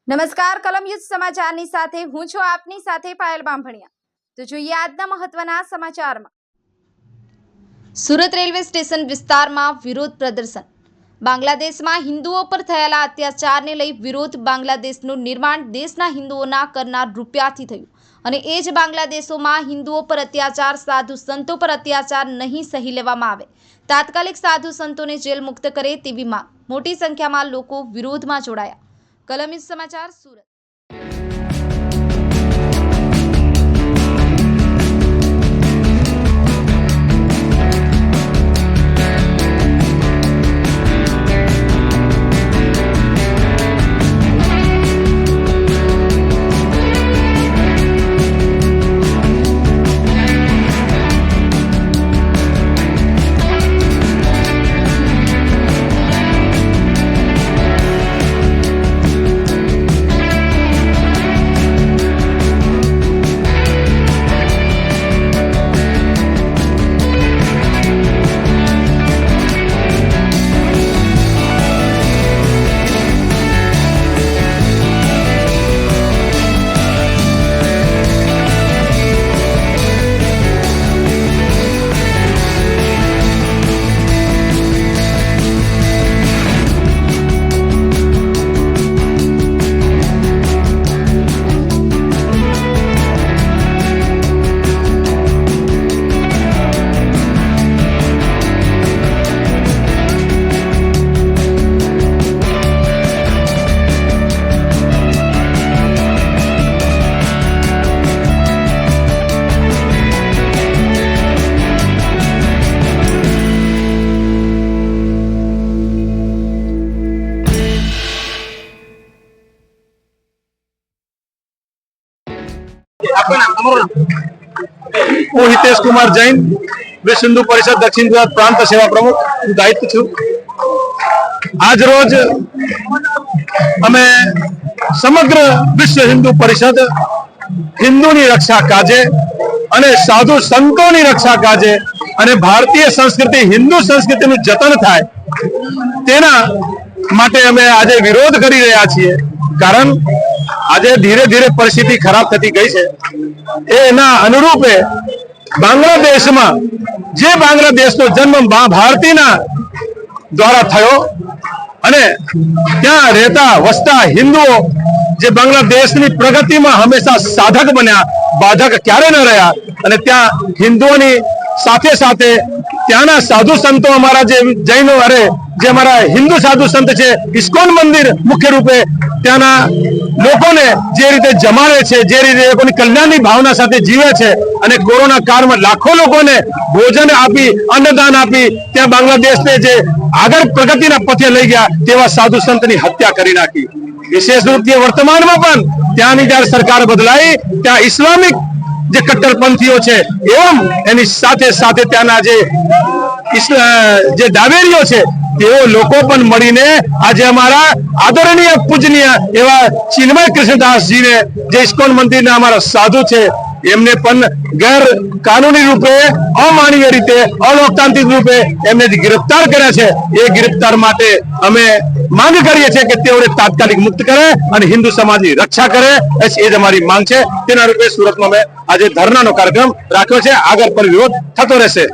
નમસ્કાર કલમ યુદ્ધ સમાચારની સાથે હું છું આપની સાથે પાયલ બામભણિયા। તો જોઈએ આજના મહત્વના સમાચારમાં। સુરત રેલવે સ્ટેશન વિસ્તારમાં વિરોધ પ્રદર્શન। બાંગ્લાદેશમાં હિન્દુઓ પર થયેલા અત્યાચારને લઈ વિરોધ। બાંગ્લાદેશનું નિર્માણ દેશના હિન્દુઓના કરનાર રૂપિયાથી થયું અને એ જ બાંગ્લાદેશોમાં હિન્દુઓ પર અત્યાચાર, સાધુ સંતો પર અત્યાચાર નહીં સહી લેવામાં આવે। તાત્કાલિક સાધુ સંતોને જેલ મુક્ત કરે તેવી માંગ। મોટી સંખ્યામાં લોકો વિરોધમાં જોડાયા। कलम युद्ध समाचार सूरत। હું હિતેશ કુમાર જૈન, વિશ્વ હિન્દુ પરિષદ દક્ષિણ ગુજરાત પ્રાંત સેવા પ્રમુખ દાયિત્વ છું। આજ રોજ અમે સમગ્ર વિશ્વ હિન્દુ પરિષદ હિન્દુની રક્ષા કાજે અને સાધુ સંતોની રક્ષા કાજે અને ભારતીય સંસ્કૃતિ, હિન્દુ સંસ્કૃતિનું જતન થાય તેના માટે અમે આજે વિરોધ કરી રહ્યા છીએ। કારણ આજે ધીરે ધીરે પરિસ્થિતિ ખરાબ થતી ગઈ છે। એના અનુરૂપે બાંગ્લાદેશમાં જે બાંગ્લાદેશનો જન્મ ભારતીના દ્વારા થયો અને ત્યાં રહેતા વસતા હિન્દુઓ જે બાંગ્લાદેશની પ્રગતિમાં હંમેશા સાધક બન્યા, બાધક ક્યારે ન રહ્યા। અને ત્યાં હિન્દુઓની સાથે સાથે ત્યાંના સાધુ સંતો, અમારા જે જૈનો જે અમારા હિન્દુ સાધુ સંત છે, ઇસ્કોન મંદિર મુખ્ય રૂપે ત્યાંના લોકોને જે રીતે જમાડે છે, જે રીતે લોકોની કલ્યાણની ભાવના સાથે જીવે છે અને કોરોના કાળમાં લાખો લોકોને ભોજન આપી, અન્નદાન આપી ત્યાં બાંગ્લાદેશને જે આગળ પ્રગતિના પથે લઈ ગયા તેવા સાધુ સંતની હત્યા કરી નાખી। વિશેષ રૂપથી વર્તમાનમાં પણ ત્યાંની જયારે સરકાર બદલાઈ ત્યાં ઇસ્લામિક જે કટ્ટરપંથીઓ છે એવમ એની સાથે સાથે ત્યાંના જે ડાવેરીઓ છે તેઓ લોકો પણ મળીને આજે અમારા આદરણીય પૂજનીય એવા ચિન્મય કૃષ્ણદાસજીને જે ઇસ્કોન મંદિરના અમારા સાધુ છે એમને પણ ગેર કાનૂની રૂપે, અમાનવીય રીતે, અલોકતાંત્રિક રૂપે એમને ગિરફ્તાર કર્યા છે। એ ગિરફ્તાર માટે અમે માંગ કરીએ છીએ કે તેઓને તાત્કાલિક મુક્ત કરે અને હિન્દુ સમાજની રક્ષા કરે, એ જ અમારી માંગ છે। તેના રૂપે સુરતમાં અમે આજે ધરનાનો કાર્યક્રમ રાખ્યો છે। આગળ પણ વિરોધ થતો રહેશે।